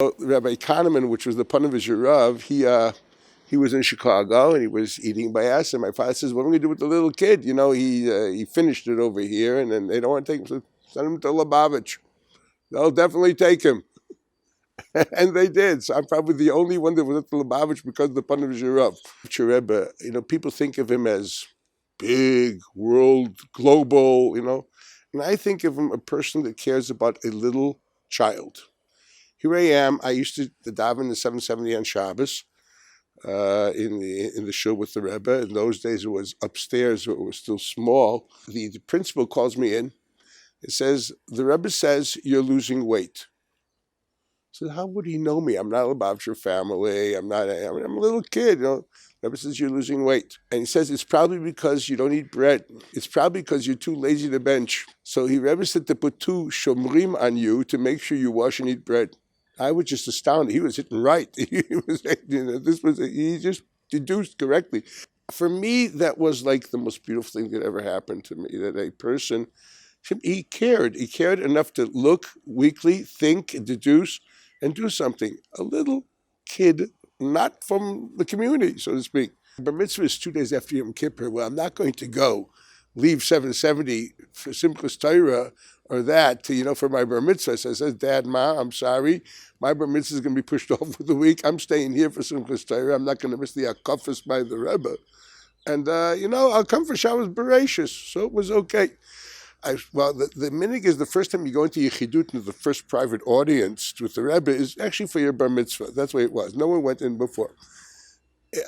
Rabbi Kahneman, which was the Panovich Rav, he was in Chicago and he was eating by Asaf. My father says, "What am I going to do with the little kid? You know, he finished it over here, and then they don't want to take him. So send him to Lubavitch. They'll definitely take him." And they did. So I'm probably the only one that was at the Lubavitch because of the Panovich Rav. Rebbe, people think of him as big, world, global, and I think of him a person that cares about a little child. Here I am. I used to daven the 770 on Shabbos in the shul with the Rebbe. In those days, it was upstairs, it was still small. The principal calls me in. It says, the Rebbe says, you're losing weight. I said, how would he know me? I'm not a Lubavitcher family. I'm a little kid. The Rebbe says, you're losing weight. And he says, it's probably because you don't eat bread. It's probably because you're too lazy to bench. So Rebbe said to put 2 shomrim on you to make sure you wash and eat bread. I was just astounded. He was hitting right. He just deduced correctly. For me, that was like the most beautiful thing that ever happened to me, that a person, he cared. He cared enough to look weekly, think, deduce, and do something. A little kid, not from the community, so to speak. Bar mitzvah is 2 days after Yom Kippur. Well, I'm not going to leave 770 for Simchas Torah or that to, for my bar mitzvah. So I said, Dad, Ma, I'm sorry. My bar mitzvah is going to be pushed off for the week. I'm staying here for Simchas Torah. I'm not going to miss the akafas by the Rebbe. And, I'll come for Shabbos Bereshis. So it was okay. The minig is the first time you go into Yechidut, into the first private audience with the Rebbe is actually for your bar mitzvah. That's the way it was. No one went in before.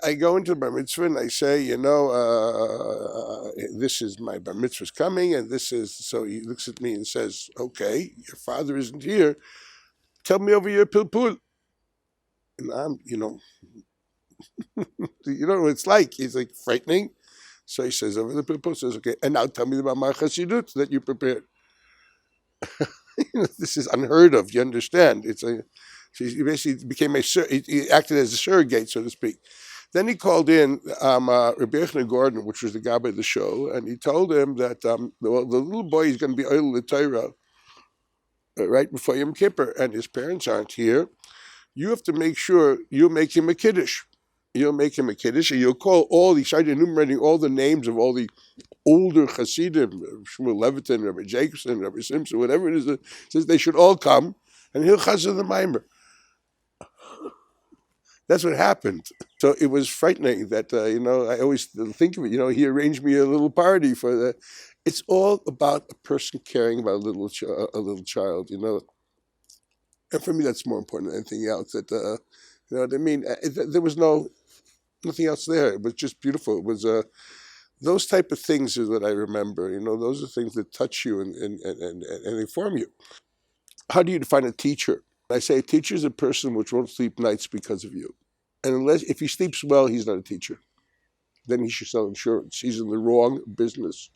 I go into the bar mitzvah and I say, this is my bar mitzvah's coming, and this is, so he looks at me and says, okay, your father isn't here. Tell me over your pilpul. And I'm, you know what it's like. He's like frightening. So he says over the pilpul, says, okay, and now tell me about my chassidut that you prepared. This is unheard of, you understand. So he basically became he acted as a surrogate, so to speak. Then he called in Rabbi Yehoshua Gordon, which was the guy by the show, and he told him that the little boy is going to be oil the Torah right before Yom Kippur, and his parents aren't here. You have to make sure you make him a kiddush. You'll make him a kiddush, and you'll call he started enumerating all the names of all the older Hasidim, Shmuel Levitin, Rabbi Jacobson, Rabbi Simpson, whatever it is, says they should all come, and he'll chazar the Maimer. That's what happened. So it was frightening that, I always think of it, he arranged me a little party for the. It's all about a person caring about a little child, And for me, that's more important than anything else. That, you know what I mean? There was nothing else there. It was just beautiful. It was those type of things is what I remember. Those are things that touch you and inform you. How do you define a teacher? I say a teacher is a person which won't sleep nights because of you. And if he sleeps well, he's not a teacher. Then he should sell insurance. He's in the wrong business.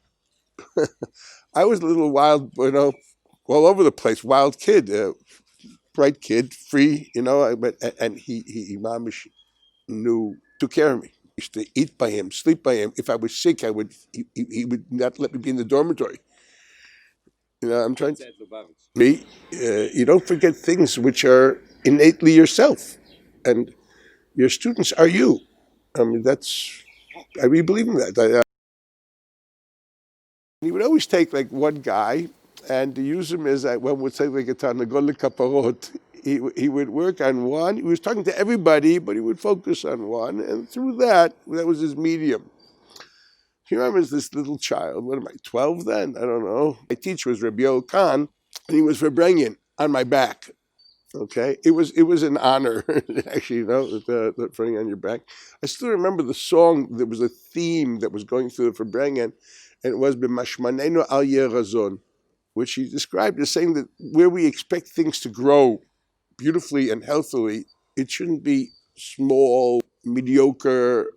I was a little wild, all over the place. Wild kid, bright kid, free, and he mamish took care of me. I used to eat by him, sleep by him. If I was sick, he would not let me be in the dormitory. I'm trying to you don't forget things which are innately yourself, and your students are you. I really believe in that. He would always take like one guy and use him as one would say like a tanagol kaparot. He would work on one. He was talking to everybody, but he would focus on one, and through that was his medium. He remembers this little child. What am I, 12 then? I don't know. My teacher was Rabbi Yoel Khan, and he was Farbrengen on my back. Okay, it was an honor, actually, the Farbrengen on your back. I still remember the song. There was a theme that was going through the Farbrengen, and it was B'mashmanenu al yerazon, which he described as saying that where we expect things to grow beautifully and healthily, it shouldn't be small, mediocre.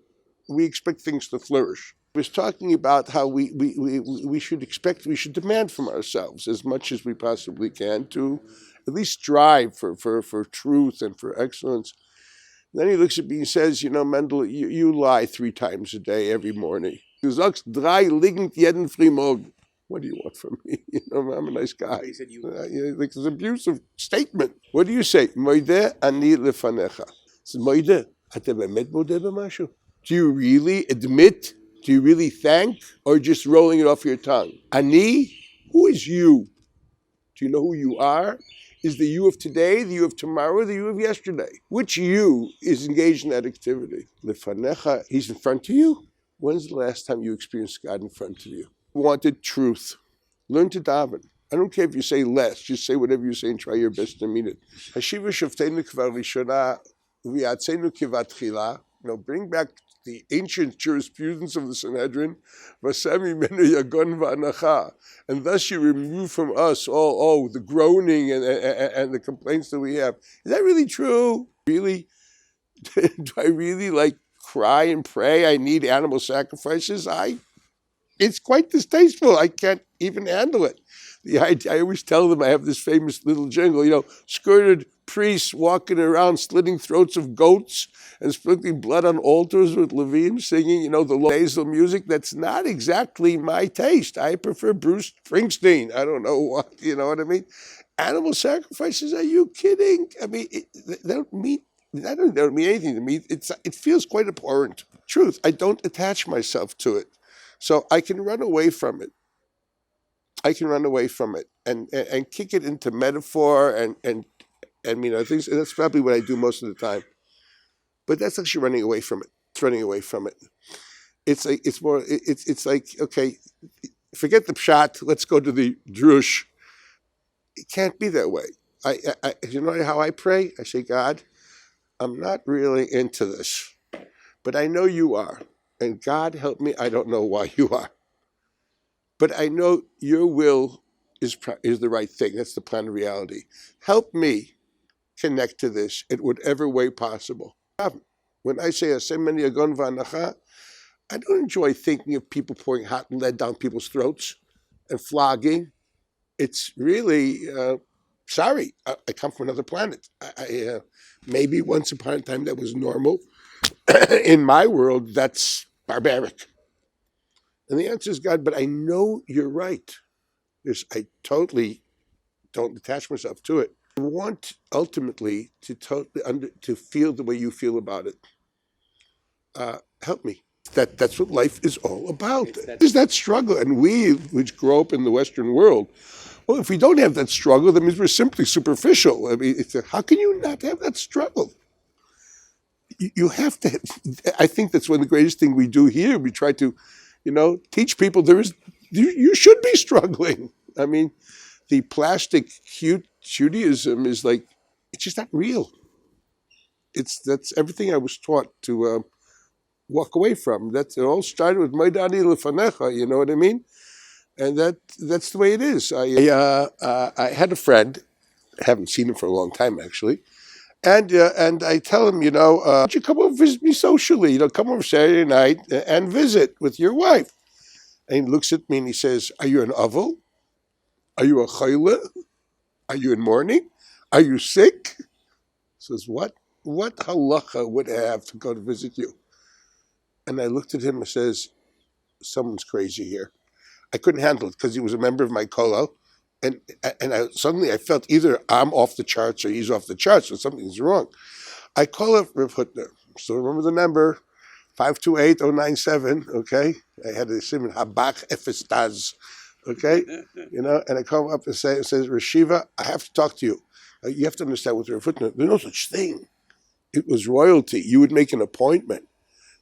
We expect things to flourish. He was talking about how we should demand from ourselves as much as we possibly can to at least strive for truth and for excellence. And then he looks at me and says, Mendel, you lie 3 times a day every morning. Du sagst 3 liegend jeden Frühmorgen. What do you want from me? I'm a nice guy. He said like it's an abusive statement. What do you say? Moide ani lefanecha. So moide, ata bemet modeh b'mashu? Do you really admit? Do you really thank? Or just rolling it off your tongue? Ani, who is you? Do you know who you are? Is the you of today, the you of tomorrow, the you of yesterday? Which you is engaged in that activity? Lefanecha, he's in front of you. When's the last time you experienced God in front of you? Wanted truth. Learn to daven. I don't care if you say less, just say whatever you say and try your best to mean it. Hashiva shavteinu kvar rishona uviyatzenu kivat chila. Bring back the ancient jurisprudence of the Sanhedrin. Vasami menu yagon v'anacha. And thus you remove from us all the groaning and the complaints that we have. Is that really true? Really? Do I really cry and pray? I need animal sacrifices? It's quite distasteful. I can't even handle it. I always tell them I have this famous little jingle, skirted priests walking around slitting throats of goats and sprinkling blood on altars with Levim singing, the low nasal music. That's not exactly my taste. I prefer Bruce Springsteen. I don't know what, you know what I mean? Animal sacrifices, are you kidding? I mean, they don't mean anything to me. It feels quite abhorrent. Truth, I don't attach myself to it. So I can run away from it. And kick it into metaphor and things. And that's probably what I do most of the time. But that's actually running away from it. It's running away from it. It's like okay, forget the pshat. Let's go to the drush. It can't be that way. You know how I pray? I say, God, I'm not really into this, but I know you are. And God help me, I don't know why you are. But I know your will is the right thing. That's the plan of reality. Help me connect to this in whatever way possible. When I say Asem Yagon V'Anacha, I don't enjoy thinking of people pouring hot lead down people's throats and flogging. It's really, sorry, I come from another planet. Maybe once upon a time that was normal. In my world, that's barbaric. And the answer is God, but I know you're right. I totally don't attach myself to it. I want ultimately to feel the way you feel about it. Help me. That's what life is all about. Is that struggle? And we, which grow up in the Western world, well, if we don't have that struggle, that means we're simply superficial. I mean, how can you not have that struggle? You have to. I think that's one of the greatest things we do here. We try to, teach people you should be struggling. I mean, the plastic Judaism is it's just not real. That's everything I was taught to walk away from. It all started with Maidani Lefanecha. You know what I mean? And that's the way it is. I had a friend. I haven't seen him for a long time actually. And I tell him, why don't you come over and visit me socially? Come over Saturday night and visit with your wife. And he looks at me and he says, are you an avel? Are you a chayle? Are you in mourning? Are you sick? He says, what halacha would I have to go to visit you? And I looked at him and says, someone's crazy here. I couldn't handle it because he was a member of my kollel. And suddenly I felt either I'm off the charts or he's off the charts or something's wrong. I call up Rav Hutner. Still remember the number, 528-097, okay? I had a simon Habach Efestaz, okay? And I call up and says, Rashiva, I have to talk to you. You have to understand with Rav Hutner, there's no such thing. It was royalty. You would make an appointment.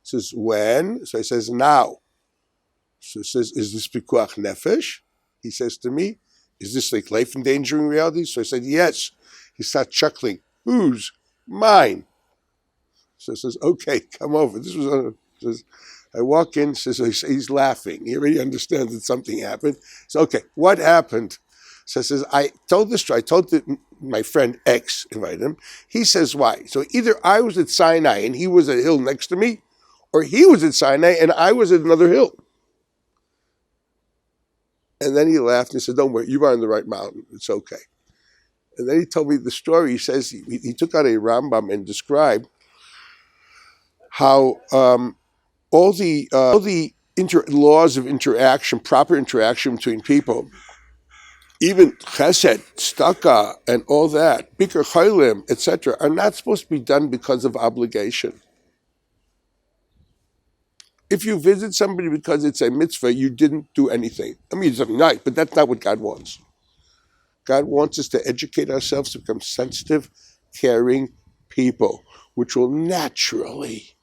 He says, when? So I says, now. So he says, is this pikuach nefesh? He says to me, is this like life endangering reality? So I said, yes. He starts chuckling. Whose? Mine. So he says, okay, come over. I walk in, says he's laughing. He already understands that something happened. So okay, what happened? So says, I told this story. I told my friend X, invited him. He says, why? So either I was at Sinai and he was at a hill next to me, or he was at Sinai and I was at another hill. And then he laughed and he said, don't worry, you are on the right mountain. It's okay. And then he told me the story. He says he took out a Rambam and described how all the laws of interaction, proper interaction between people, even chesed, staka, and all that, bikur chaylim, etc., are not supposed to be done because of obligation. If you visit somebody because it's a mitzvah, you didn't do anything. I mean, it's something nice, but that's not what God wants. God wants us to educate ourselves to become sensitive, caring people, which will naturally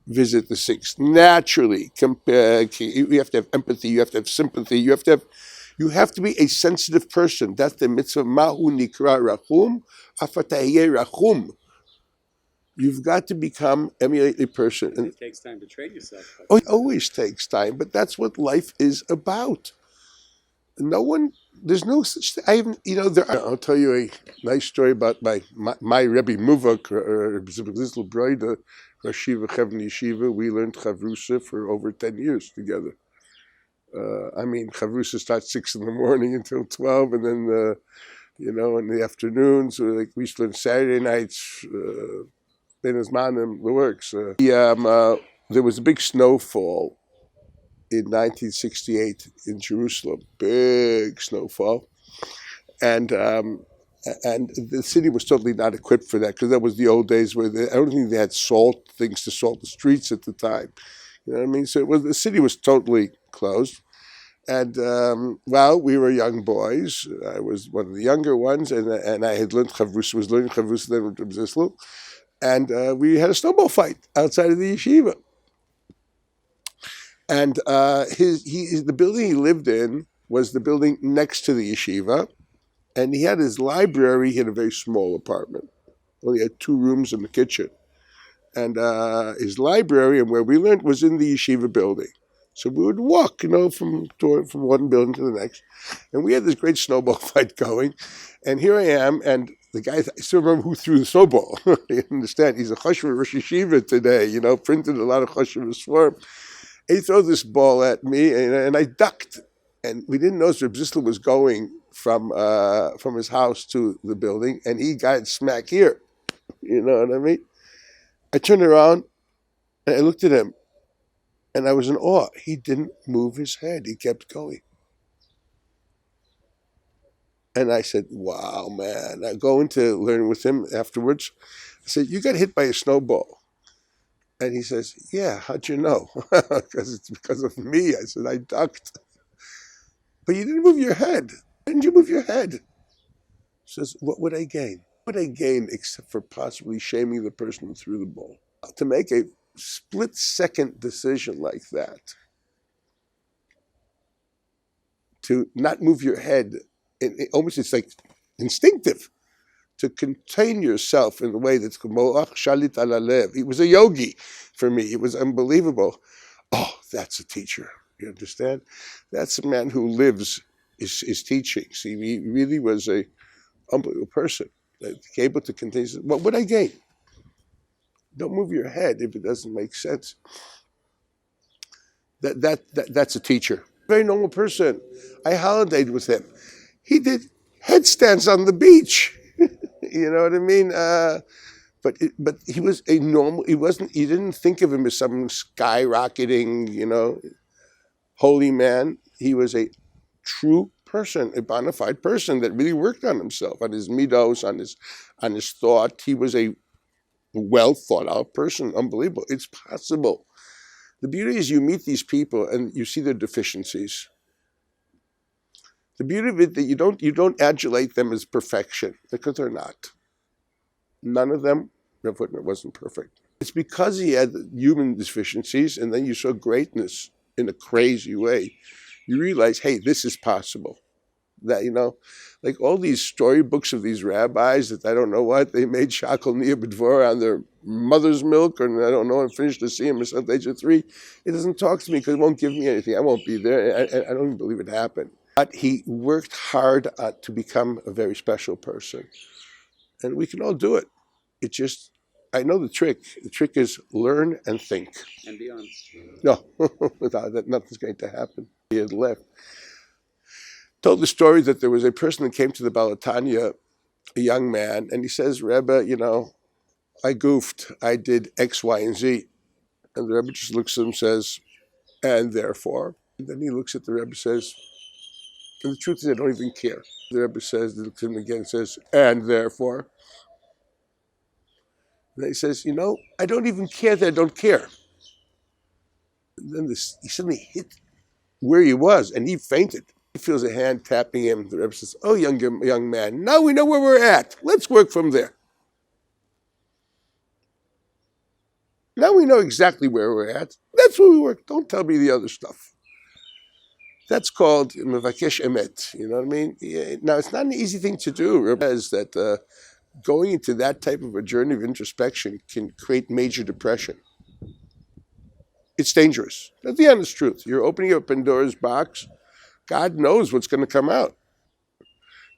visit the sick. Naturally, you have to have empathy. You have to have sympathy. You have to be a sensitive person. That's the mitzvah. Mahu nikra rachum, afatahye rachum. You've got to emulate a person. And it takes time to train yourself. Oh, it always takes time, but that's what life is about. There's no such thing. I'll tell you a nice story about my Rebbe Muvak, Zizl Broida, Rashiva Chevni Yeshiva. We learned Chavrusa for over 10 years together. Chavrusa starts 6 in the morning until 12, and then, in the afternoons, we used to learn Saturday nights, the works. There was a big snowfall in 1968 in Jerusalem, big snowfall, and the city was totally not equipped for that, because that was the old days where I don't think they had things to salt the streets at the time. You know what I mean? So the city was totally closed, and we were young boys. I was one of the younger ones, and I had learned Chavrusa, was learning Chavrusa then with Reb Zislu, and we had a snowball fight outside of the yeshiva. And the building he lived in was the building next to the yeshiva, and he had his library. He had a very small apartment, only had 2 rooms and a kitchen, and his library and where we learned was in the yeshiva building. So we would walk, from one building to the next, and we had this great snowball fight going. And here I am, and the guy, I still remember who threw the snowball. You understand? He's a chashuv Rosh Yeshiva today, printed a lot of chashuvas for him. He throws this ball at me, and I ducked. And we didn't know Reb Zisler was going from his house to the building, and he got smack here. You know what I mean? I turned around, and I looked at him, and I was in awe. He didn't move his head. He kept going. And I said, wow, man. I go into learning with him afterwards. I said, you got hit by a snowball. And he says, yeah, how'd you know? Because it's because of me. I said, I ducked. But you didn't move your head. Why didn't you move your head? He says, what would I gain? What would I gain except for possibly shaming the person who threw the ball? To make a split-second decision like that, to not move your head, it's like instinctive, to contain yourself in the way that's moach shalit alalev. He was a yogi for me. It was unbelievable. Oh, that's a teacher. You understand? That's a man who lives his teachings. He really was a unbelievable person. Able to contain. What would I gain? Don't move your head if it doesn't make sense. That's a teacher. Very normal person. I holidayed with him. He did headstands on the beach. You know what I mean? But he was a normal. You didn't think of him as some skyrocketing, holy man. He was a true person, a bona fide person that really worked on himself, on his midos, on his thought. He was a well thought out person. Unbelievable. It's possible. The beauty is you meet these people and you see their deficiencies. The beauty of it that you don't adulate them as perfection, because they're not. None of them, Rav Whitmer wasn't perfect. It's because he had human deficiencies, and then you saw greatness in a crazy way. You realize, hey, this is possible. That, like all these storybooks of these rabbis that I don't know what, they made shakal nia b'dvora on their mother's milk, or I don't know, and finished the siyum at the age of 3. It doesn't talk to me because it won't give me anything. I won't be there. I don't even believe it happened. But he worked hard to become a very special person. And we can all do it. It just, I know the trick. The trick is learn and think. And be honest. No, without that, nothing's going to happen. He had left. Told the story that there was a person that came to the Balatanya, a young man, and he says, Rebbe, I goofed. I did X, Y, and Z. And the Rebbe just looks at him and says, And therefore, and then he looks at the Rebbe and says, and the truth is I don't even care. The Rebbe says, looks at him again and says, and therefore. And he says, I don't even care that I don't care. And then he suddenly hit where he was, and he fainted. He feels a hand tapping him. The Rebbe says, oh, young man, now we know where we're at. Let's work from there. Now we know exactly where we're at. That's where we work. Don't tell me the other stuff. That's called mevakesh emet. You know what I mean? Now, it's not an easy thing to do. Rebbe says that going into that type of a journey of introspection can create major depression. It's dangerous. That's the honest truth. You're opening up Pandora's box. God knows what's going to come out.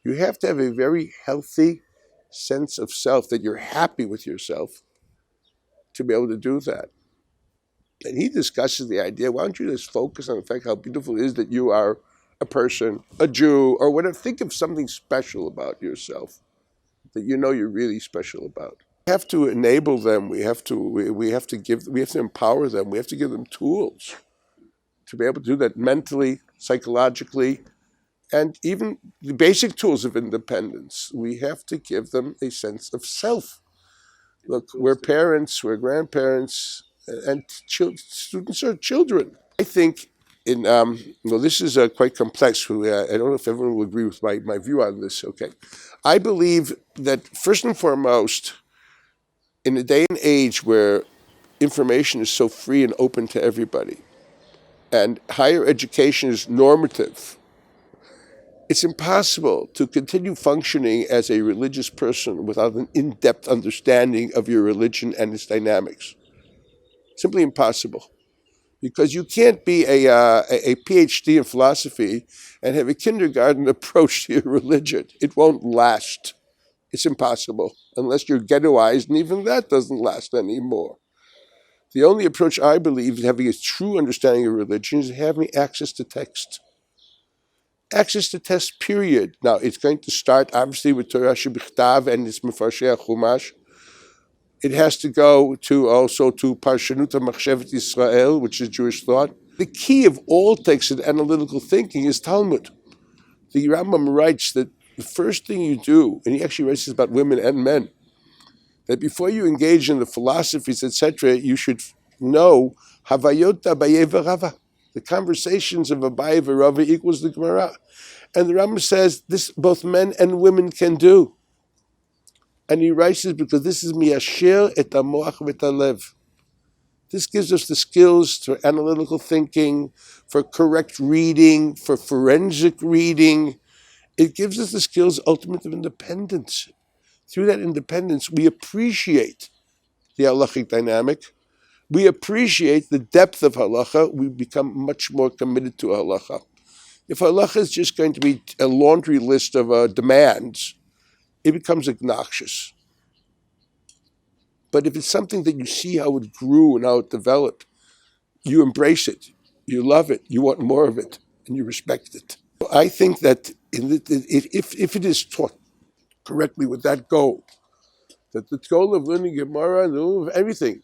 You have to have a very healthy sense of self, that you're happy with yourself, to be able to do that. And he discusses the idea, why don't you just focus on the fact how beautiful it is that you are a person, a Jew, or whatever. Think of something special about yourself that you're really special about. We have to enable them. We have to empower them. We have to give them tools to be able to do that mentally, psychologically, and even the basic tools of independence. We have to give them a sense of self. Look, we're parents, we're grandparents, and students are children. I think this is quite complex. I don't know if everyone will agree with my view on this. Okay. I believe that first and foremost, in a day and age where information is so free and open to everybody, and higher education is normative, it's impossible to continue functioning as a religious person without an in-depth understanding of your religion and its dynamics. Simply impossible. Because you can't be a PhD in philosophy and have a kindergarten approach to your religion. It won't last. It's impossible, unless you're ghettoized, and even that doesn't last anymore. The only approach I believe in having a true understanding of religion is having access to text. Access to text, period. Now, it's going to start, obviously, with Torah Shebichtav and its Mefarshei Chumash. It has to go also to Parshanut HaMachshevet Yisrael, which is Jewish thought. The key of all text and analytical thinking is Talmud. The Rambam writes that the first thing you do, and he actually writes this about women and men, that before you engage in the philosophies, etc., you should know Havayot Abaye v'Rava. The conversations of Abaye v'Rava equals the Gemara. And the Rambam says this both men and women can do. And he writes this because this is miyasher et hamoach v'et halev. This gives us the skills for analytical thinking, for correct reading, for forensic reading. It gives us the skills ultimate of independence. Through that independence, we appreciate the halachic dynamic. We appreciate the depth of halacha. We become much more committed to halacha. If halacha is just going to be a laundry list of demands, it becomes obnoxious. But if it's something that you see how it grew and how it developed, you embrace it, you love it, you want more of it, and you respect it. I think that if it is taught correctly with that goal, that the goal of learning Gemara and of everything,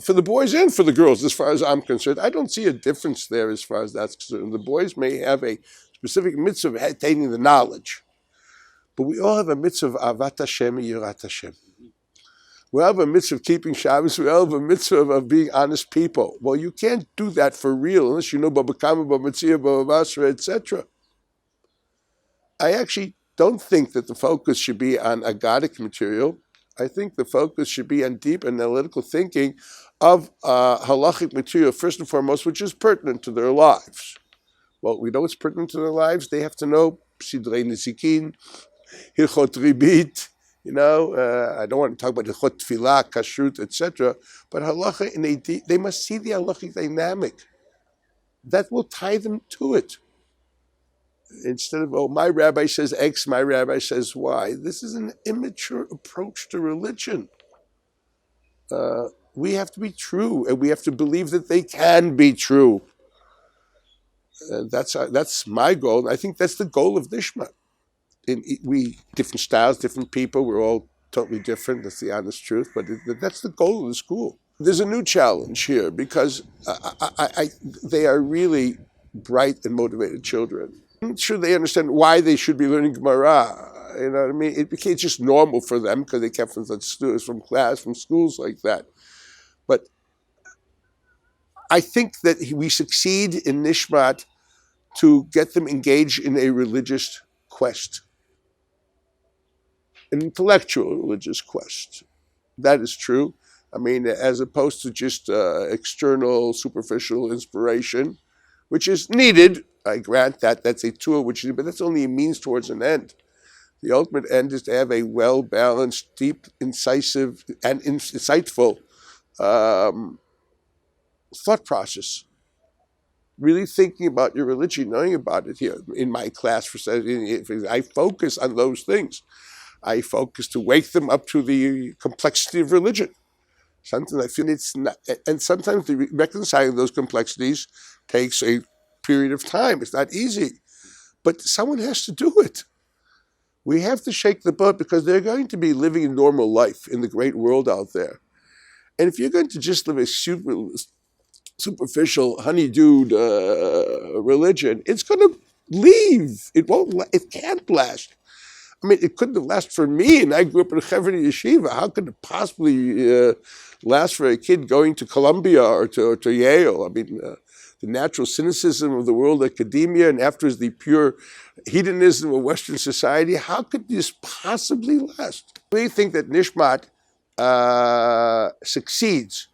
for the boys and for the girls, as far as I'm concerned, I don't see a difference there as far as that's concerned. The boys may have a specific mitzvah of attaining the knowledge, but we all have a mitzvah of avat Hashem and yirat Hashem. We all have a mitzvah of keeping Shabbos. We all have a mitzvah of being honest people. Well, you can't do that for real unless you know Baba Kama, Baba Tzia, Baba Basra, etc. I actually don't think that the focus should be on agadic material. I think the focus should be on deep analytical thinking of halachic material, first and foremost, which is pertinent to their lives. Well, we know what's pertinent to their lives. They have to know Sidrei Nizikin, Hilchot Ribit, I don't want to talk about Hilchot Tfilah, Kashrut, etc. But halacha, they must see the halachic dynamic. That will tie them to it. Instead of, my rabbi says X, my rabbi says Y. This is an immature approach to religion. We have to be true, and we have to believe that they can be true. And that's my goal. I think that's the goal of Nishmat. We different styles, different people. We're all totally different. That's the honest truth. But that's the goal of the school. there's a new challenge here because they are really bright and motivated children. I'm not sure they understand why they should be learning Gemara. You know what I mean? It became just normal for them because they kept from class, from schools like that. But I think that we succeed in Nishmat to get them engaged in a religious quest, an intellectual religious quest. That is true. I mean, as opposed to just external, superficial inspiration, which is needed. I grant that. That's a tool which is, but that's only a means towards an end. The ultimate end is to have a well-balanced, deep, incisive, and insightful thought process. Really thinking about your religion, knowing about it here. In my class, I focus on those things. I focus to wake them up to the complexity of religion. Sometimes I feel it's not, and sometimes reconciling those complexities takes a period of time. It's not easy, but someone has to do it. We have to shake the boat because they're going to be living a normal life in the great world out there. And if you're going to just live a superficial, honeydewed religion, it's going to leave. It won't. It can't last. I mean, it couldn't have lasted for me, and I grew up in a Chevron yeshiva. How could it possibly last for a kid going to Columbia or to Yale? I mean, the natural cynicism of the world academia, and afterwards the pure hedonism of Western society. How could this possibly last? We think that Nishmat succeeds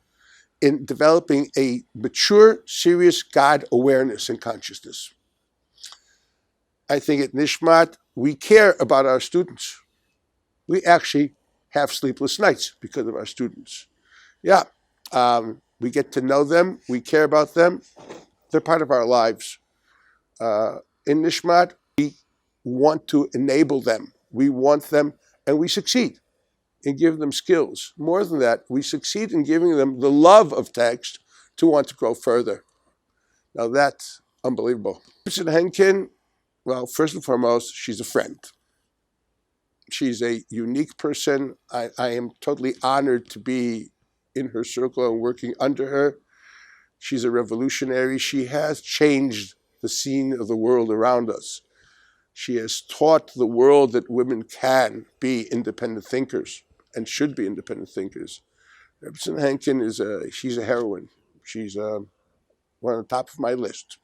in developing a mature, serious God awareness and consciousness. I think at Nishmat, we care about our students. We actually have sleepless nights because of our students. Yeah, we get to know them. We care about them. They're part of our lives. In Nishmat, we want to enable them. We want them, and we succeed in giving them skills. More than that, we succeed in giving them the love of text to want to grow further. Now that's unbelievable. Henkin, well, first and foremost, she's a friend. She's a unique person. I am totally honored to be in her circle and working under her. She's a revolutionary. She has changed the scene of the world around us. She has taught the world that women can be independent thinkers and should be independent thinkers. Henkin she's a heroine. She's one on the top of my list.